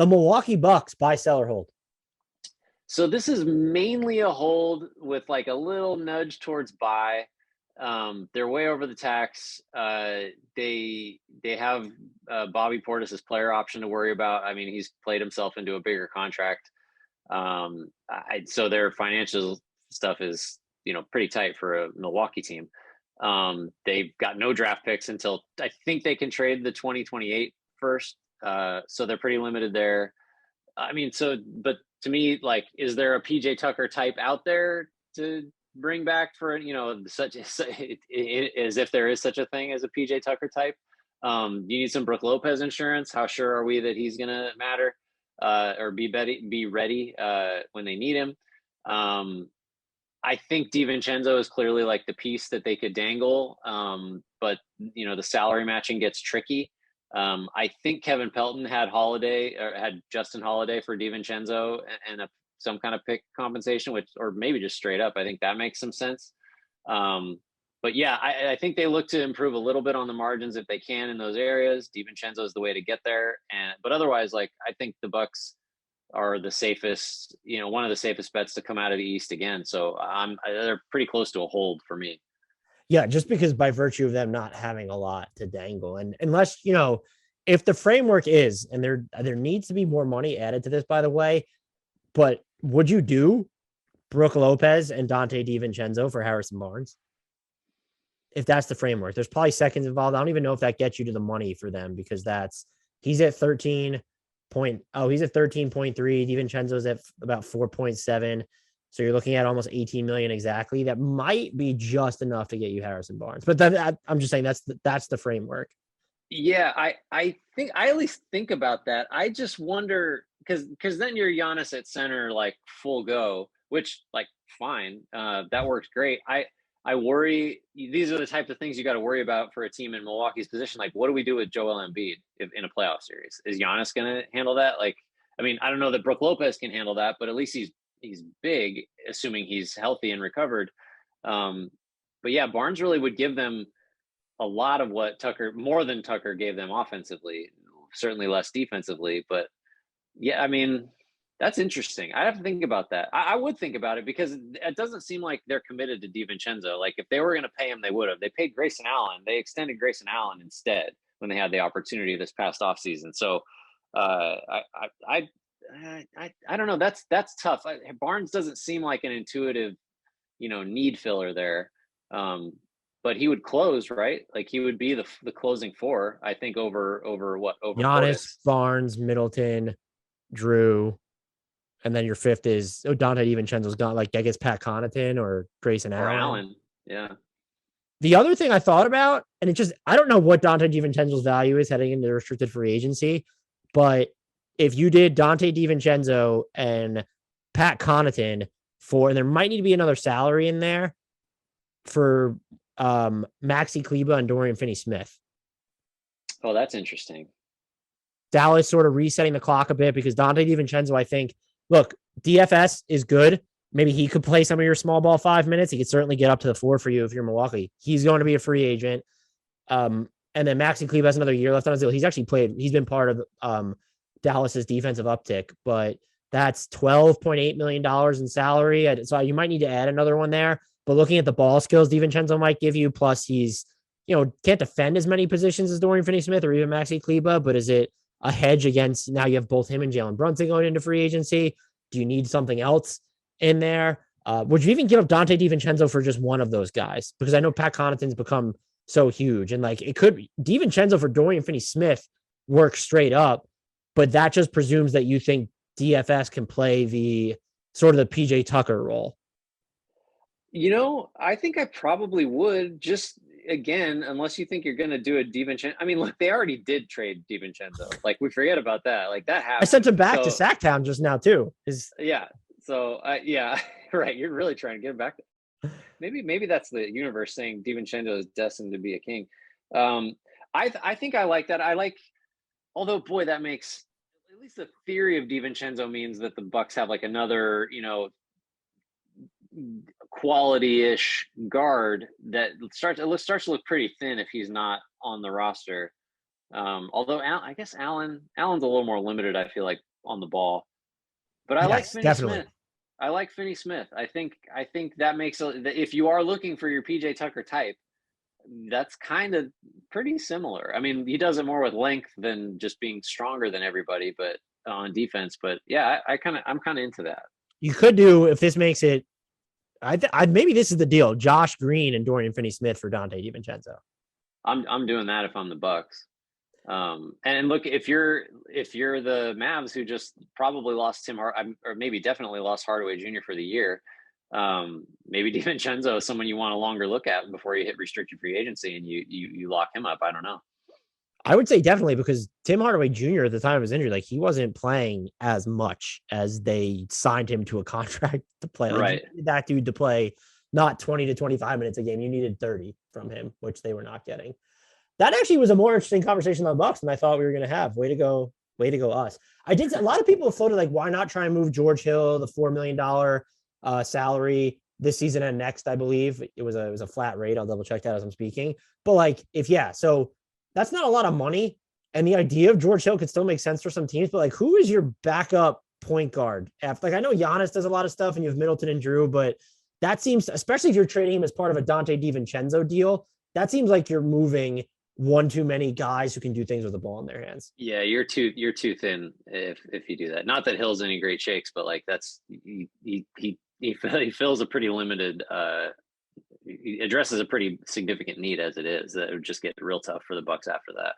The Milwaukee Bucks, buy, sell, or hold. So this is mainly a hold with like a little nudge towards buy. They're way over the tax. They have Bobby Portis's player option to worry about. I mean, he's played himself into a bigger contract. So their financial stuff is, pretty tight for a Milwaukee team. They've got no draft picks until I think they can trade the 2028 first. So they're pretty limited there. I mean, but to me, like, is there a PJ Tucker type out there to bring back for, such as if there is such a thing as a PJ Tucker type? You need some Brook Lopez insurance. How sure are we that he's going to matter or be ready when they need him? I think DiVincenzo is clearly like the piece that they could dangle, but the salary matching gets tricky. I think Kevin Pelton had Justin Holiday for DiVincenzo and some kind of pick compensation, or maybe just straight up. I think that makes some sense. But yeah, I think they look to improve a little bit on the margins if they can in those areas. DiVincenzo is the way to get there, but otherwise, like, I think the Bucks are the safest, one of the safest bets to come out of the East again. So they're pretty close to a hold for me. Yeah, just because by virtue of them not having a lot to dangle, and unless if the framework is, and there needs to be more money added to this, by the way, but would you do Brook Lopez and Donte DiVincenzo for Harrison Barnes? If that's the framework, there's probably seconds involved. I don't even know if that gets you to the money for them, because he's at 13. He's at 13.3. DiVincenzo's at about 4.7. So you're looking at almost 18 million exactly. That might be just enough to get you Harrison Barnes. But I'm just saying that's the framework. Yeah, I think I at least think about that. I just wonder because then you're Giannis at center, like full go, which, like, fine, that works great. I worry, these are the types of things you got to worry about for a team in Milwaukee's position. Like, what do we do with Joel Embiid in a playoff series? Is Giannis going to handle that? Like, I mean, I don't know that Brook Lopez can handle that, but at least he's big, assuming he's healthy and recovered. But yeah, Barnes really would give them a lot of what more than Tucker gave them offensively, certainly less defensively. But yeah, I mean, that's interesting. I have to think about that. I would think about it because it doesn't seem like they're committed to DiVincenzo. Like, if they were going to pay him, they would have. They paid Grayson Allen. They extended Grayson Allen instead when they had the opportunity this past offseason. So I don't know. That's tough. Barnes doesn't seem like an intuitive, need filler there. But he would close, right? Like, he would be the closing four, I think, over Giannis, Portis. Barnes, Middleton, Drew, and then your fifth is Donte DiVincenzo's gone. Like, I guess Pat Connaughton or Grayson Allen. Yeah. The other thing I thought about, and I don't know what Donte DiVincenzo's value is heading into restricted free agency, but if you did Donte DiVincenzo and Pat Connaughton and there might need to be another salary in there for Maxi Kleber and Dorian Finney-Smith. Oh, that's interesting. Dallas sort of resetting the clock a bit, because Donte DiVincenzo, I think, look, DFS is good. Maybe he could play some of your small ball 5 minutes. He could certainly get up to the 4 for you if you're Milwaukee. He's going to be a free agent. And then Maxi Kleber has another year left on his deal. He's been part of Dallas's defensive uptick, but that's $12.8 million in salary. So you might need to add another one there. But looking at the ball skills DiVincenzo might give you, plus he's, can't defend as many positions as Dorian Finney-Smith or even Maxi Kleber, but is it a hedge against, now you have both him and Jalen Brunson going into free agency? Do you need something else in there? Would you even give up Donte DiVincenzo for just one of those guys? Because I know Pat Connaughton's become so huge, and like, it could DiVincenzo for Dorian Finney-Smith work straight up, but that just presumes that you think DFS can play the sort of the PJ Tucker role. I think I probably would, just, again, unless you think you're going to do a DiVincenzo. I mean, look, they already did trade DiVincenzo. Like, we forget about that. Like, that happened. I sent him back to Sacktown just now too. Yeah. So, yeah, right. You're really trying to get him back. Maybe that's the universe saying DiVincenzo is destined to be a king. I think I like that. Although, boy, that makes, at least the theory of DiVincenzo means that the Bucks have like another, quality-ish guard that starts to look pretty thin if he's not on the roster. Although I guess Allen's a little more limited, I feel like, on the ball. But I like Yes, Finney definitely. Smith. I like Finney Smith. I think that makes if you are looking for your PJ Tucker type, that's kind of pretty similar. I mean, he does it more with length than just being stronger than everybody, but on defense. But yeah, I'm kind of into that. You could do if this makes it. Maybe this is the deal: Josh Green and Dorian Finney-Smith for Donte DiVincenzo. I'm doing that if I'm the Bucks. And look, if you're the Mavs who just probably lost or maybe definitely lost Hardaway Jr. for the year, maybe DiVincenzo is someone you want a longer look at before you hit restricted free agency and you lock him up. I don't know. I would say definitely because Tim Hardaway Jr. at the time of his injury, like he wasn't playing as much as they signed him to a contract to play. Like Right. you needed that dude to play not 20 to 25 minutes a game. You needed 30 from him, which they were not getting. That actually was a more interesting conversation on the Bucks than I thought we were going to have. Way to go us. A lot of people have floated like, why not try and move George Hill, the $4 million salary this season and next, I believe. It was a flat rate. I'll double check that as I'm speaking. But like, so that's not a lot of money. And the idea of George Hill could still make sense for some teams, but like, who is your backup point guard? Like, I know Giannis does a lot of stuff and you have Middleton and Drew, but that seems, especially if you're trading him as part of a Donte DiVincenzo deal, that seems like you're moving one too many guys who can do things with the ball in their hands. Yeah, you're too thin if you do that. Not that Hill's any great shakes, but like that's he fills a pretty limited he addresses a pretty significant need as it is. That would just get real tough for the Bucks after that.